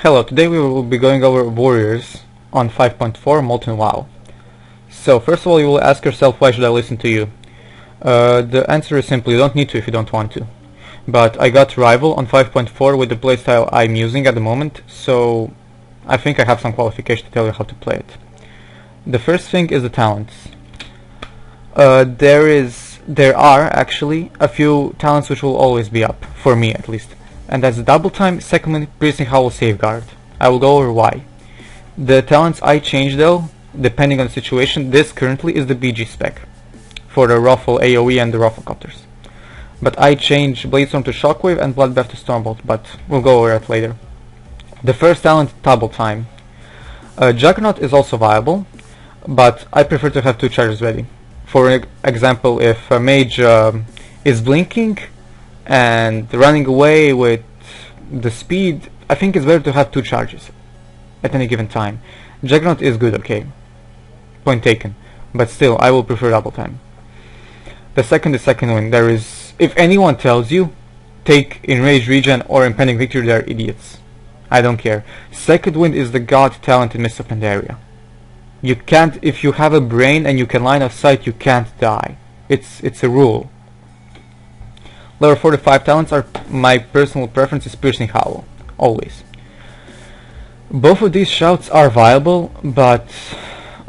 Hello, today we will be going over warriors on 5.4 Molten WoW. So first of all, you will ask yourself, why should I listen to you? The answer is simple, you don't need to if you don't want to. But I got rival on 5.4 with the playstyle I'm using at the moment, so I think I have some qualification to tell you how to play it. The first thing is the talents. There are actually a few talents which will always be up, for me at least. And that's double time, second one, piercing howl, safeguard. I will go over why. The talents I change though, depending on the situation, this currently is the BG spec for the Ruffle AoE and the Ruffle Copters. But I change Bladestorm to Shockwave and Bloodbath to Stormbolt, but we'll go over that later. The first talent, double time. Juggernaut is also viable, but I prefer to have two charges ready. For example, if a mage is blinking and running away with the speed, I think it's better to have two charges at any given time. Juggernaut is good, okay, point taken, but still I will prefer double time. The second is second wind. There is, if anyone tells you take enraged regen or impending victory, they're idiots. I don't care. Second wind is the god talent in Mist of Pandaria. You can't, if you have a brain and you can line of sight, you can't die. It's a rule. Level 45 talents are my personal preference is Piercing Howl, always. Both of these shouts are viable, but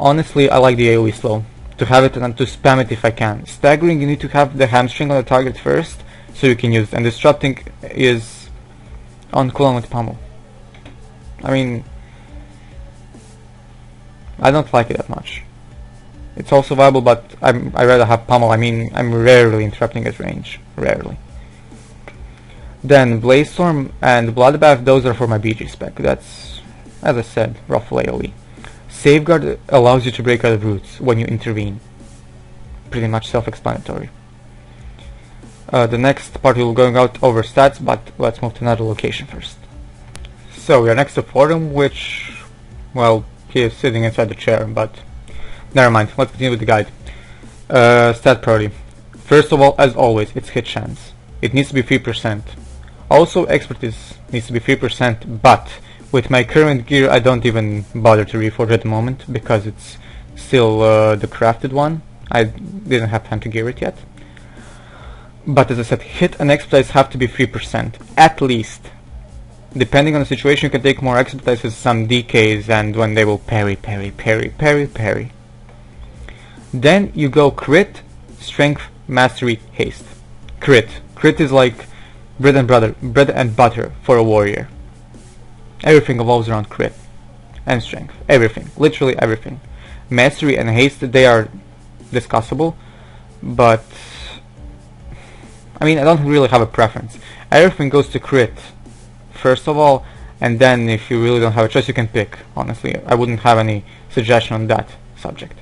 honestly I like the AoE slow, to have it and to spam it if I can. Staggering, you need to have the hamstring on the target first, so you can use it, and disrupting is on cooldown with Pummel. I mean, I don't like it that much. It's also viable, but I rather have Pummel. I mean, I'm rarely interrupting at range. Rarely. Then Bladestorm and Bloodbath, those are for my BG spec. That's, as I said, Ruffle AoE. Safeguard allows you to break out of roots when you intervene. Pretty much self-explanatory. The next part we'll going out over stats, but let's move to another location first. So we are next to Fordham, which, well, he is sitting inside the chair, but never mind, let's continue with the guide. Stat priority. First of all, as always, it's hit chance. It needs to be 3%. Also, expertise needs to be 3%, but with my current gear I don't even bother to reforge at the moment, because it's still the crafted one. I didn't have time to gear it yet. But as I said, hit and expertise have to be 3%, at least. Depending on the situation, you can take more expertise with some DKs and when they will parry. Then you go crit, strength, mastery, haste. Crit is like bread and butter for a warrior. Everything evolves around crit and strength. Everything, literally everything. Mastery and haste, they are discussable, but I mean, I don't really have a preference. Everything goes to crit first of all, and then if you really don't have a choice, you can pick. Honestly, I wouldn't have any suggestion on that subject.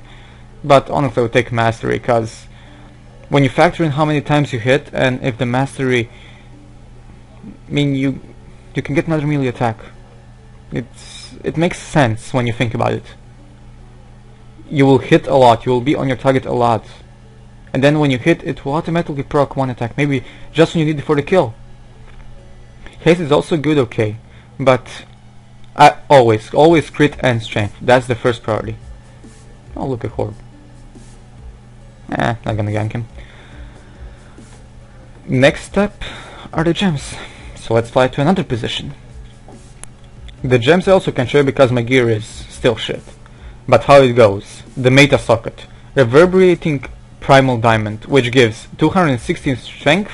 But honestly, I would take mastery, because when you factor in how many times you hit, and if the mastery, I mean, you can get another melee attack. It makes sense when you think about it. You will hit a lot, you will be on your target a lot, and then when you hit, it will automatically proc one attack, maybe just when you need it for the kill. Haste is also good, okay, but I always crit and strength. That's the first priority. Oh, look at Horde. Not gonna gank him. Next step are the gems. So let's fly to another position. The gems I also can show you because my gear is still shit. But how it goes. The meta socket. Reverberating Primal Diamond, which gives 216 strength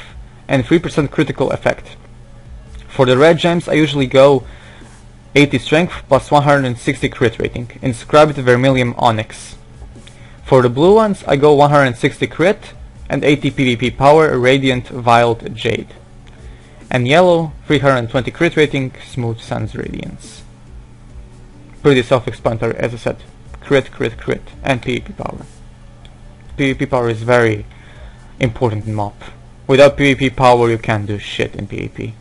and 3% critical effect. For the red gems I usually go 80 strength plus 160 crit rating. Inscribed Vermilion Onyx. For the blue ones I go 160 crit and 80 PvP power, Radiant Violed Jade. And yellow, 320 crit rating, Smooth Sun's Radiance. Pretty self-explanatory, as I said. Crit, and PvP power. PvP power is very important in MoP. Without PvP power you can't do shit in PvP.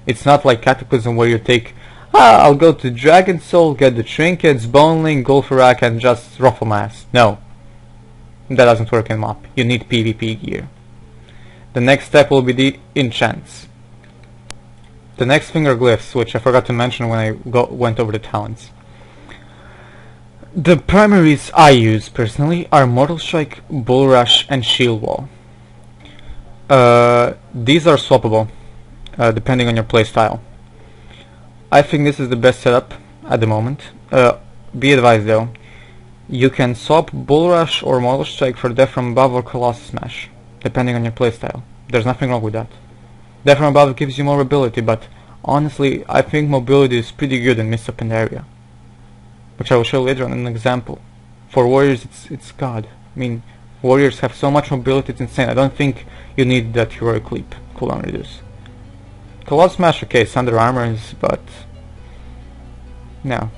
It's not like Cataclysm where you take, I'll go to Dragon Soul, get the trinkets, Boneling, Golfarak, and just ruffle mass. No. That doesn't work in MoP. You need PvP gear. The next step will be the enchants. The next thing are glyphs, which I forgot to mention when I went over the talents. The primaries I use personally are Mortal Strike, Bull Rush, and Shield Wall. These are swappable, depending on your playstyle. I think this is the best setup at the moment. Be advised though, you can swap Bull Rush or Mortal Strike for Death from Above or Colossus Smash, depending on your playstyle. There's nothing wrong with that. Death from Above gives you more mobility, but honestly, I think mobility is pretty good in Mist Open Area, which I will show later on in an example. For warriors, it's god. I mean, warriors have so much mobility, it's insane. I don't think you need that heroic leap cooldown reduce. Colossus Smash, okay, Thunder Armors, but no,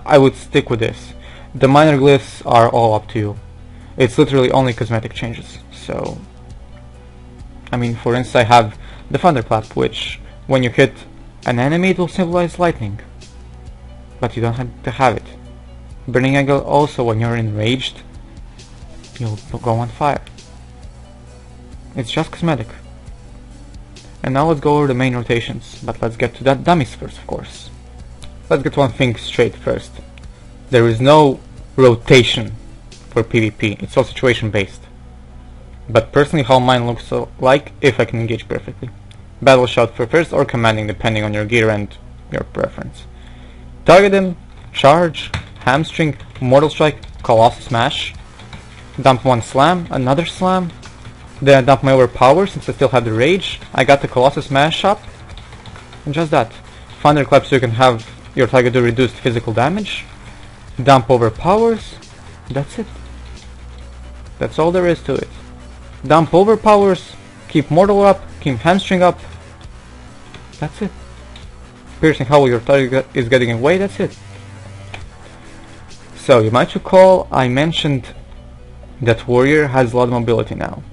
I would stick with this. The minor glyphs are all up to you. It's literally only cosmetic changes. So, I mean, for instance, I have the Thunderclap, which when you hit an enemy it will symbolize lightning, but you don't have to have it. Burning Angle also, when you're enraged, you'll go on fire. It's just cosmetic. And now let's go over the main rotations, but let's get to that dummies first, of course. Let's get one thing straight first. There is no rotation for PvP, it's all situation based. But personally how mine looks like, if I can engage perfectly. Battle Shout for first or commanding, depending on your gear and your preference. Target him, charge, hamstring, Mortal Strike, Colossus Smash. Dump one slam, another slam. Then I dump my overpower since I still have the rage. I got the Colossus Smash up. And just that. Thunderclap so you can have your target do reduced physical damage. Dump overpowers. That's it. That's all there is to it. Dump overpowers, keep Mortal up, keep Hamstring up. That's it. Piercing how your target is getting away, that's it. So you might recall I mentioned that warrior has a lot of mobility now.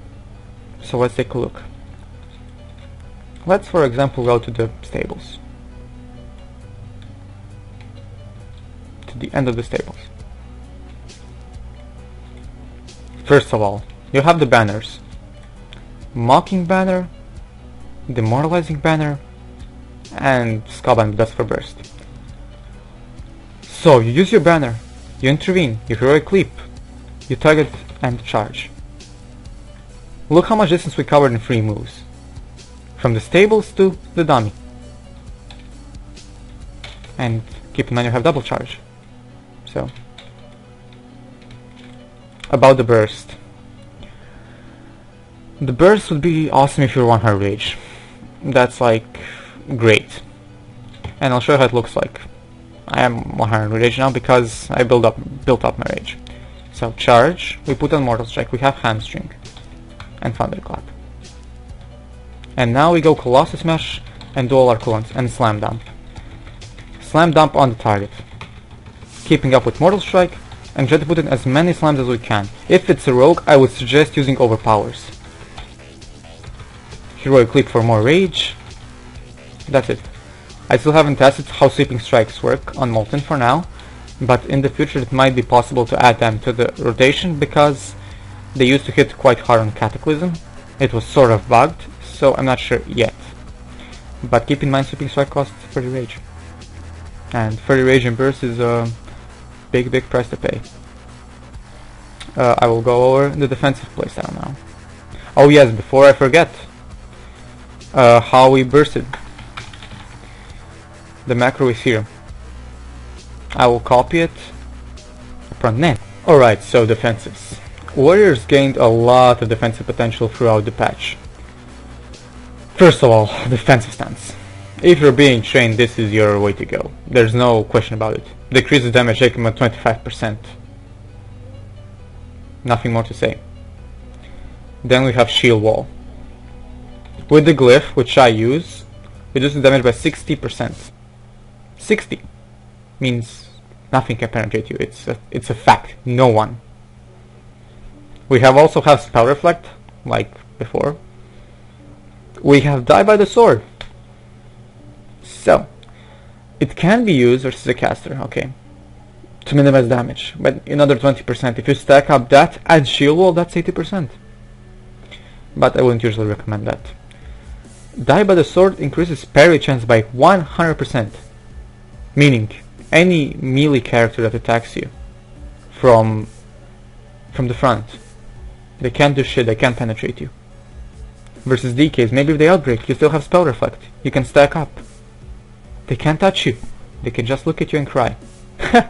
So let's take a look. Let's for example go to the stables. To the end of the stables. First of all, you have the banners. Mocking Banner, Demoralizing Banner, and Skullbind Dust for Burst. So you use your banner, you intervene, you heroic leap, you target and charge. Look how much distance we covered in 3 moves. From the stables to the dummy. And keep in mind you have double charge. So, about the burst. The burst would be awesome if you're 100 rage. That's like great. And I'll show you how it looks like. I am 100 rage now because I built up my rage. So charge, we put on Mortal Strike, we have Hamstring and Thunderclap. And now we go Colossus Smash and do all our cooldowns and Slam Dump. Slam Dump on the target. Keeping up with Mortal Strike and try to put in as many slams as we can. If it's a rogue, I would suggest using overpowers. Heroic Leap for more rage. That's it. I still haven't tested how Sweeping Strikes work on Molten for now, but in the future it might be possible to add them to the rotation because they used to hit quite hard on Cataclysm. It was sort of bugged, so I'm not sure yet. But keep in mind Sweeping Strike costs 30 rage. And 30 rage in burst is a big price to pay. I will go over the defensive playstyle now. Oh yes, before I forget, how we bursted. The macro is here. I will copy it from net. Alright, so defensives. Warriors gained a lot of defensive potential throughout the patch. First of all, defensive stance. If you're being trained, this is your way to go. There's no question about it. Decreases damage taken by 25%. Nothing more to say. Then we have Shield Wall. With the glyph, which I use, reduces damage by 60%. 60 means nothing can penetrate you. It's a fact. No one. We also have Spell Reflect, like before. We have Die by the Sword. So, it can be used versus a caster, okay, to minimize damage, but another 20%. If you stack up that and Shield Wall, that's 80%. But I wouldn't usually recommend that. Die by the sword increases parry chance by 100%. Meaning, any melee character that attacks you from the front, they can't do shit, they can't penetrate you. Versus DKs, maybe if they outbreak, you still have spell reflect. You can stack up. They can't touch you. They can just look at you and cry.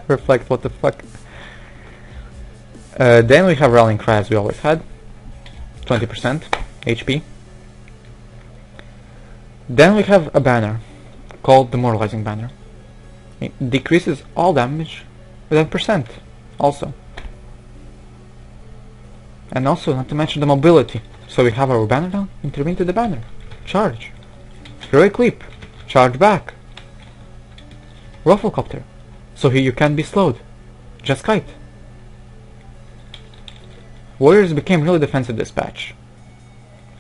Reflect, what the fuck. Then we have Rallying Cry as we always had. 20% HP. Then we have a banner called Demoralizing Banner. It decreases all damage with 10% also. And also, not to mention the mobility. So we have our banner down, intervene to the banner. Charge. Heroic Leap. Charge back. Rufflecopter. So here you can't be slowed. Just kite. Warriors became really defensive this patch.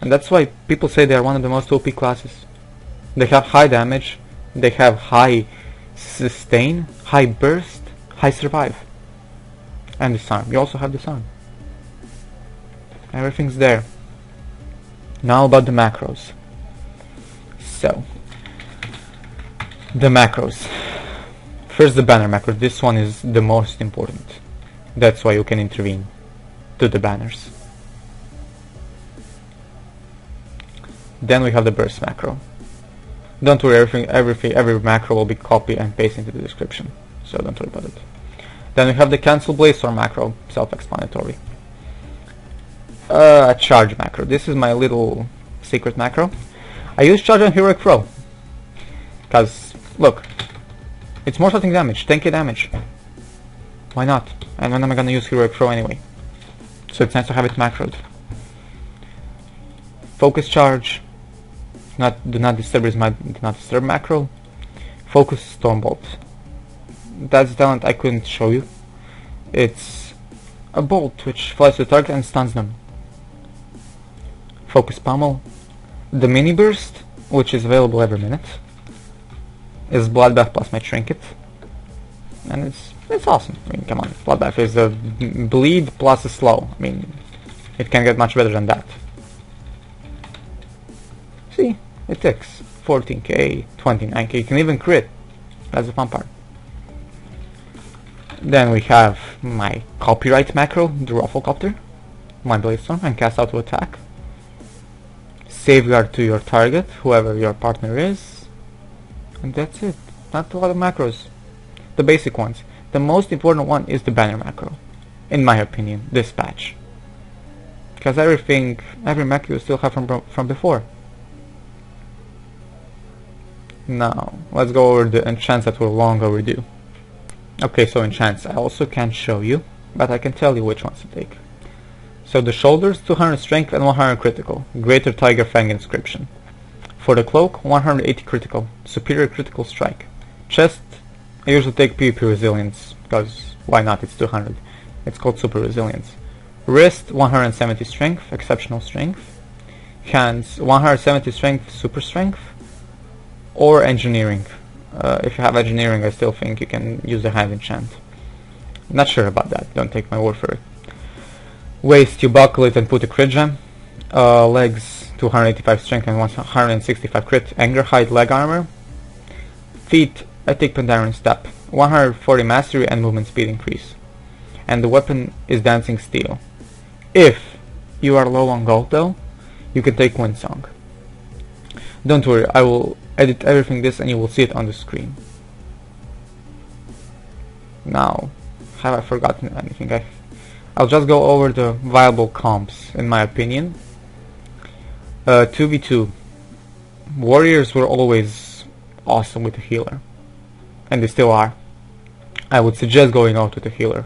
And that's why people say they are one of the most OP classes. They have high damage, they have high sustain, high burst, high survive. And disarm. You also have disarm. Everything's there. Now about the macros. So, the macros. First the banner macro. This one is the most important. That's why you can intervene to the banners. Then we have the burst macro. Don't worry, every macro will be copied and pasted into the description, so don't worry about it. Then we have the cancel Bladestorm macro, self-explanatory. A charge macro. This is my little secret macro. I use charge on Heroic Throw, cause look, it's more something damage, 10k damage. Why not? And when am I gonna use Heroic Throw anyway? So it's nice to have it macroed. Focus charge. Do not disturb is my do not disturb macro. Focus Stormbolt. That's a talent I couldn't show you. It's a bolt which flies to the target and stuns them. Focus Pummel. The mini burst, which is available every minute, is Bloodbath plus my trinket, and it's awesome. I mean, come on, Bloodbath is a bleed plus a slow. I mean, it can get much better than that. See, it ticks. 14k, 29k, you can even crit. That's the fun part. Then we have my copyright macro, the Rufflecopter, my Bladestorm, and cast out to attack. Safeguard to your target, whoever your partner is. And that's it. Not a lot of macros. The basic ones. The most important one is the banner macro, in my opinion, this patch. Because every macro you still have from before. Now, let's go over the enchants that were long overdue. Okay, so enchants I also can't show you, but I can tell you which ones to take. So the shoulders, 200 strength and 100 critical. Greater Tiger Fang inscription. For the cloak, 180 critical. Superior critical strike. Chest, I usually take PvP resilience, because why not, it's 200. It's called super resilience. Wrist, 170 strength, exceptional strength. Hands, 170 strength, super strength. Or engineering. If you have engineering, I still think you can use the hand enchant. Not sure about that, don't take my word for it. Waist, you buckle it and put a crit gem. Legs, 285 strength and 165 crit. Anger hide leg armor. Feet, I take Pandaren step. 140 mastery and movement speed increase. And the weapon is dancing steel. If you are low on gold though, you can take Windsong. Don't worry, I will edit everything this and you will see it on the screen. Now, have I forgotten anything? I'll just go over the viable comps in my opinion. 2v2. Warriors were always awesome with a healer. And they still are. I would suggest going out with a healer.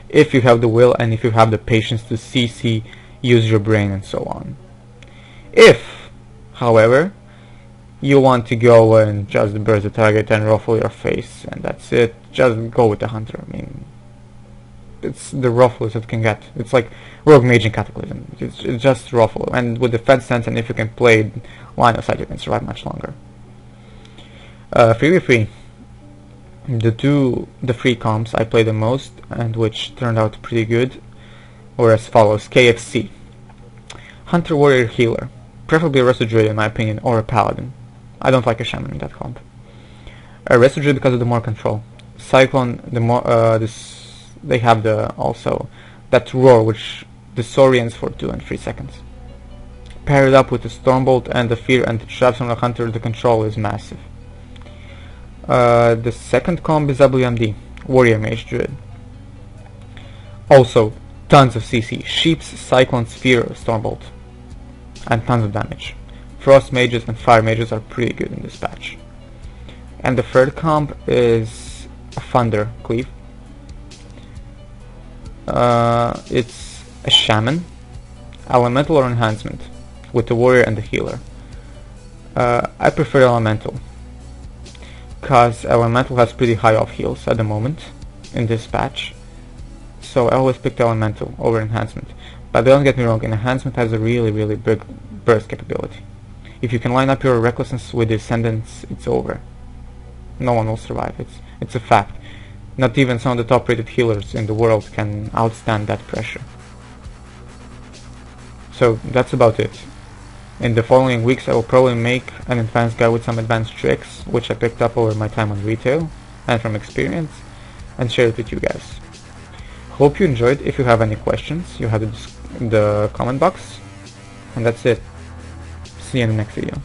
If you have the will and if you have the patience to CC, use your brain and so on. If, however, you want to go and just burst the target and ruffle your face and that's it, just go with the hunter. I mean, it's the ruffles it can get. It's like rogue mage in Cataclysm. It's just ruffle, and with the fed stance and if you can play line of sight you can survive much longer. 3v3. The three comps I play the most and which turned out pretty good were as follows. KFC. Hunter Warrior Healer. preferably a Resto Druid in my opinion, or a Paladin. I don't like a Shaman in that comp. A Resto Druid because of the more control. Cyclone, the more they have also that roar which disorients for 2 and 3 seconds. Pair it up with the Stormbolt and the fear and the traps on the hunter, the control is massive. The second comp is WMD, Warrior Mage Druid. Also, tons of CC, Sheeps, Cyclone, Sphere, Stormbolt, and tons of damage. Frost Mages and Fire Mages are pretty good in this patch. And the third comp is a Thunder Cleave. It's a Shaman, Elemental or Enhancement, with the Warrior and the Healer. I prefer Elemental, cause Elemental has pretty high off heals at the moment in this patch, so I always picked Elemental over Enhancement. But don't get me wrong, Enhancement has a really big burst capability. If you can line up your Recklessness with Descendants, it's over. No one will survive, it's a fact. Not even some of the top rated healers in the world can outstand that pressure. So that's about it. In the following weeks I will probably make an advanced guide with some advanced tricks, which I picked up over my time on retail and from experience, and share it with you guys. Hope you enjoyed. If you have any questions, you have the comment box. And that's it. See you in the next video.